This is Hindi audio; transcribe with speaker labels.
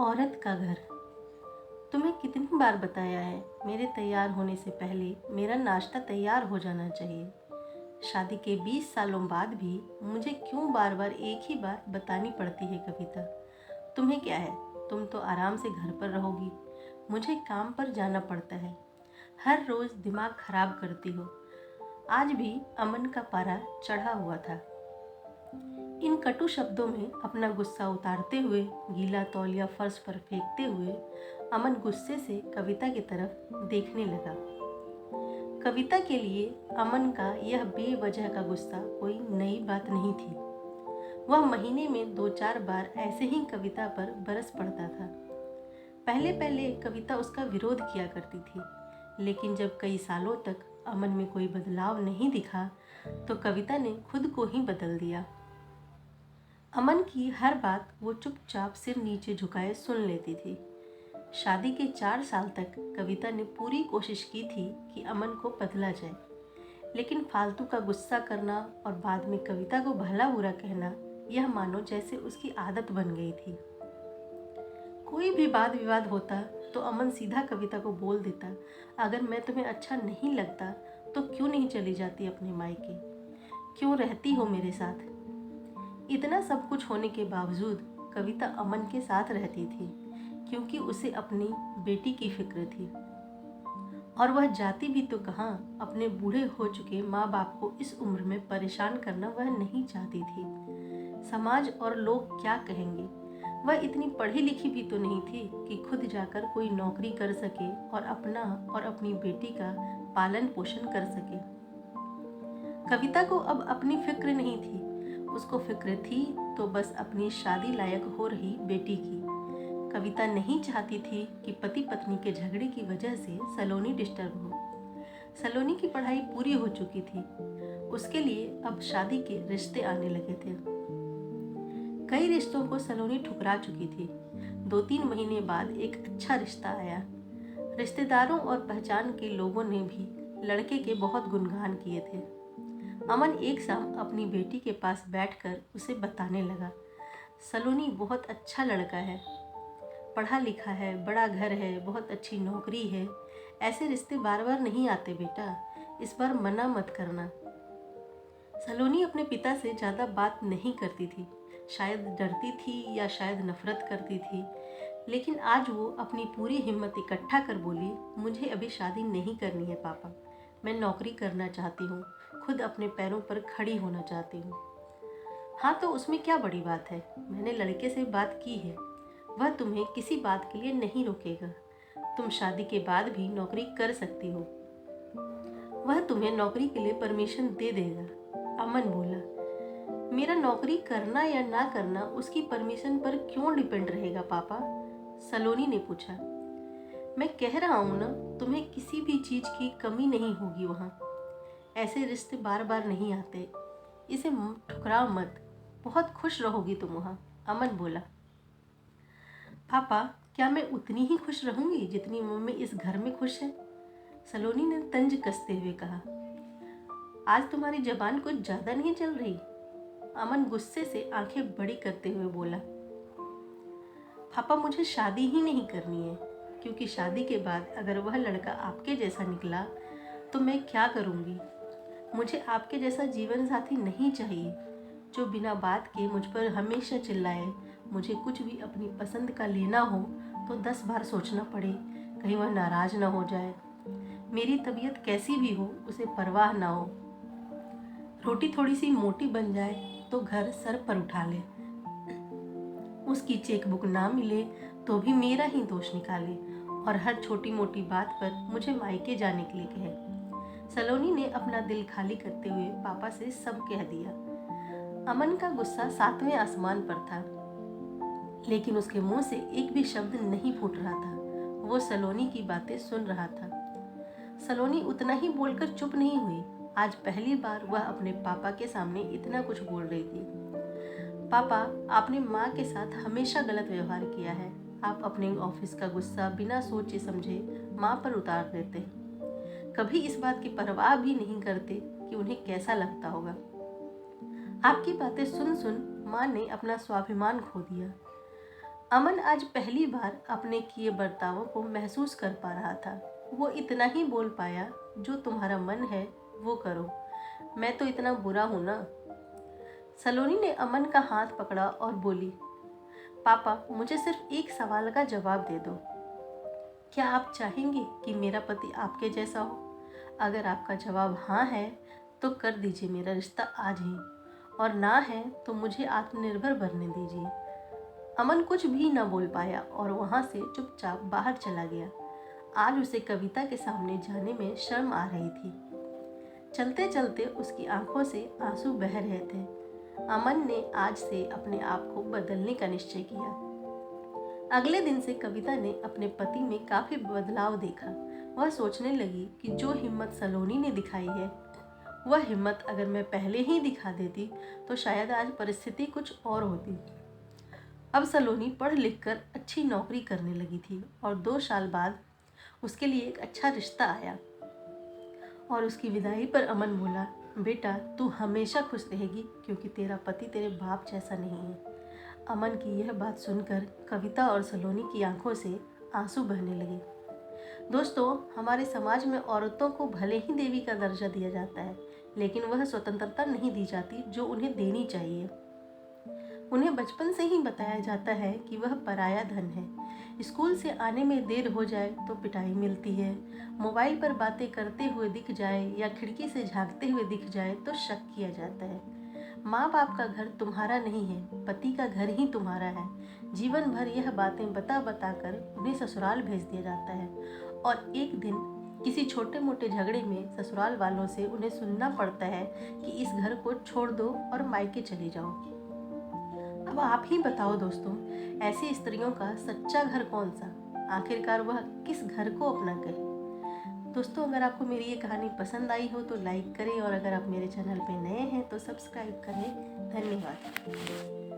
Speaker 1: औरत का घर। तुम्हें कितनी बार बताया है मेरे तैयार होने से पहले मेरा नाश्ता तैयार हो जाना चाहिए। शादी के 20 सालों बाद भी मुझे क्यों बार बार एक ही बात बतानी पड़ती है कविता। तुम्हें क्या है, तुम तो आराम से घर पर रहोगी, मुझे काम पर जाना पड़ता है। हर रोज दिमाग खराब करती हो। आज भी अमन का पारा चढ़ा हुआ था। इन कटु शब्दों में अपना गुस्सा उतारते हुए, गीला तौलिया फर्श पर फेंकते हुए अमन गुस्से से कविता की तरफ देखने लगा। कविता के लिए अमन का यह बेवजह का गुस्सा कोई नई बात नहीं थी। वह महीने में 2-4 बार ऐसे ही कविता पर बरस पड़ता था। पहले पहले कविता उसका विरोध किया करती थी, लेकिन जब कई सालों तक अमन में कोई बदलाव नहीं दिखा तो कविता ने खुद को ही बदल दिया। अमन की हर बात वो चुपचाप सिर नीचे झुकाए सुन लेती थी। शादी के 4 साल तक कविता ने पूरी कोशिश की थी कि अमन को बदला जाए, लेकिन फालतू का गुस्सा करना और बाद में कविता को भला बुरा कहना, यह मानो जैसे उसकी आदत बन गई थी। कोई भी वाद विवाद होता तो अमन सीधा कविता को बोल देता, अगर मैं तुम्हें अच्छा नहीं लगता तो क्यों नहीं चली जाती अपने मायके, क्यों रहती हो मेरे साथ। इतना सब कुछ होने के बावजूद कविता अमन के साथ रहती थी, क्योंकि उसे अपनी बेटी की फिक्र थी। और वह जाती भी तो कहाँ, अपने बूढ़े हो चुके माँ बाप को इस उम्र में परेशान करना वह नहीं चाहती थी। समाज और लोग क्या कहेंगे। वह इतनी पढ़ी लिखी भी तो नहीं थी कि खुद जाकर कोई नौकरी कर सके और अपना और अपनी बेटी का पालन पोषण कर सके। कविता को अब अपनी फिक्र नहीं थी, उसको फिक्र थी तो बस अपनी शादी लायक हो रही बेटी की। कविता नहीं चाहती थी कि पति पत्नी के झगड़े की वजह से सलोनी डिस्टर्ब हो। सलोनी की पढ़ाई पूरी हो चुकी थी, उसके लिए अब शादी के रिश्ते आने लगे थे। कई रिश्तों को सलोनी ठुकरा चुकी थी। 2-3 महीने बाद एक अच्छा रिश्ता आया। रिश्तेदारों और पहचान के लोगों ने भी लड़के के बहुत गुणगान किए थे। अमन एक शाम अपनी बेटी के पास बैठकर उसे बताने लगा, सलोनी बहुत अच्छा लड़का है, पढ़ा लिखा है, बड़ा घर है, बहुत अच्छी नौकरी है। ऐसे रिश्ते बार बार नहीं आते बेटा, इस बार मना मत करना। सलोनी अपने पिता से ज़्यादा बात नहीं करती थी, शायद डरती थी या शायद नफरत करती थी, लेकिन आज वो अपनी पूरी हिम्मत इकट्ठा कर बोली, मुझे अभी शादी नहीं करनी है पापा, मैं नौकरी करना चाहती हूँ, खुद अपने पैरों पर खड़ी होना चाहती हूँ। हाँ तो उसमें क्या बड़ी बात है, मैंने लड़के से बात की है, वह तुम्हें किसी बात के लिए नहीं रोकेगा, तुम शादी के बाद भी नौकरी कर सकती हो, वह तुम्हें नौकरी के लिए परमिशन दे देगा। अमन बोला, मेरा नौकरी करना या ना करना उसकी परमिशन पर क्यों डिपेंड रहेगा पापा। सलोनी ने पूछा, मैं कह रहा हूँ ना, तुम्हें किसी भी चीज़ की कमी नहीं होगी वहाँ। ऐसे रिश्ते बार बार नहीं आते, इसे ठुकराओ मत, बहुत खुश रहोगी तुम वहाँ। अमन बोला, पापा क्या मैं उतनी ही खुश रहूंगी जितनी मम्मी इस घर में खुश है। सलोनी ने तंज कसते हुए कहा, आज तुम्हारी जबान कुछ ज्यादा नहीं चल रही। अमन गुस्से से आंखें बड़ी करते हुए बोला, पापा मुझे शादी ही नहीं करनी है, क्योंकि शादी के बाद अगर वह लड़का आपके जैसा निकला तो मैं क्या करूंगी। मुझे आपके जैसा जीवन साथी नहीं चाहिए, जो बिना बात के मुझ पर हमेशा चिल्लाए। मुझे कुछ भी अपनी पसंद का लेना हो तो 10 बार सोचना पड़े, कहीं वह नाराज ना हो जाए। मेरी तबीयत कैसी भी हो उसे परवाह ना हो। रोटी थोड़ी सी मोटी बन जाए तो घर सर पर उठा ले, उसकी चेकबुक ना मिले तो भी मेरा ही दोष निकाले और हर छोटी मोटी बात पर मुझे मायके जाने के लिए कहे। सलोनी ने अपना दिल खाली करते हुए पापा से सब कह दिया। अमन का गुस्सा 7वें आसमान पर था, लेकिन उसके मुंह से एक भी शब्द नहीं फूट रहा था। वो सलोनी की बातें सुन रहा था। सलोनी उतना ही बोलकर चुप नहीं हुई। आज पहली बार वह अपने पापा के सामने इतना कुछ बोल रही थी। पापा, आपने माँ के साथ हमेशा गलत व्यवहार किया है। आप अपने ऑफिस का गुस्सा बिना सोचे समझे माँ पर उतार देते हैं। कभी इस बात की परवाह भी नहीं करते कि उन्हें कैसा लगता होगा। आपकी बातें सुन सुन माँ ने अपना स्वाभिमान खो दिया। अमन आज पहली बार अपने किए बर्तावों को महसूस कर पा रहा था। वो इतना ही बोल पाया, जो तुम्हारा मन है वो करो, मैं तो इतना बुरा हूं ना। सलोनी ने अमन का हाथ पकड़ा और बोली, पापा मुझे सिर्फ एक सवाल का जवाब दे दो। क्या आप चाहेंगे कि मेरा पति आपके जैसा हो? अगर आपका जवाब हाँ है तो कर दीजिए मेरा रिश्ता आज ही, और ना है तो मुझे आत्मनिर्भर बनने दीजिए। अमन कुछ भी न बोल पाया और वहां से चुपचाप बाहर चला गया। आज उसे कविता के सामने जाने में शर्म आ रही थी। चलते चलते उसकी आंखों से आंसू बह रहे थे। अमन ने आज से अपने आप को बदलने का निश्चय किया। अगले दिन से कविता ने अपने पति में काफी बदलाव देखा। वह सोचने लगी कि जो हिम्मत सलोनी ने दिखाई है, वह हिम्मत अगर मैं पहले ही दिखा देती तो शायद आज परिस्थिति कुछ और होती। अब सलोनी पढ़ लिख कर अच्छी नौकरी करने लगी थी और 2 साल बाद उसके लिए एक अच्छा रिश्ता आया। और उसकी विदाई पर अमन बोला, बेटा तू हमेशा खुश रहेगी क्योंकि तेरा पति तेरे बाप जैसा नहीं है। अमन की यह बात सुनकर कविता और सलोनी की आंखों से आंसू बहने लगे। दोस्तों, हमारे समाज में औरतों को भले ही देवी का दर्जा दिया जाता है, लेकिन वह स्वतंत्रता नहीं दी जाती जो उन्हें देनी चाहिए। उन्हें बचपन से ही बताया जाता है कि वह पराया धन है। स्कूल से आने में देर हो जाए तो पिटाई मिलती है, मोबाइल पर बातें करते हुए दिख जाए या खिड़की से झांकते हुए दिख जाए तो शक किया जाता है। माँ बाप का घर तुम्हारा नहीं है, पति का घर ही तुम्हारा है। जीवन भर यह बातें बता बता कर उन्हें ससुराल भेज दिया जाता है और एक दिन किसी छोटे मोटे झगड़े में ससुराल वालों से उन्हें सुनना पड़ता है कि इस घर को छोड़ दो और मायके चले जाओ। अब आप ही बताओ दोस्तों, ऐसी स्त्रियों का सच्चा घर कौन सा? आखिरकार वह किस घर को अपना कहे? दोस्तों, अगर आपको मेरी ये कहानी पसंद आई हो तो लाइक करें और अगर आप मेरे चैनल पे नए हैं तो सब्सक्राइब करें। धन्यवाद।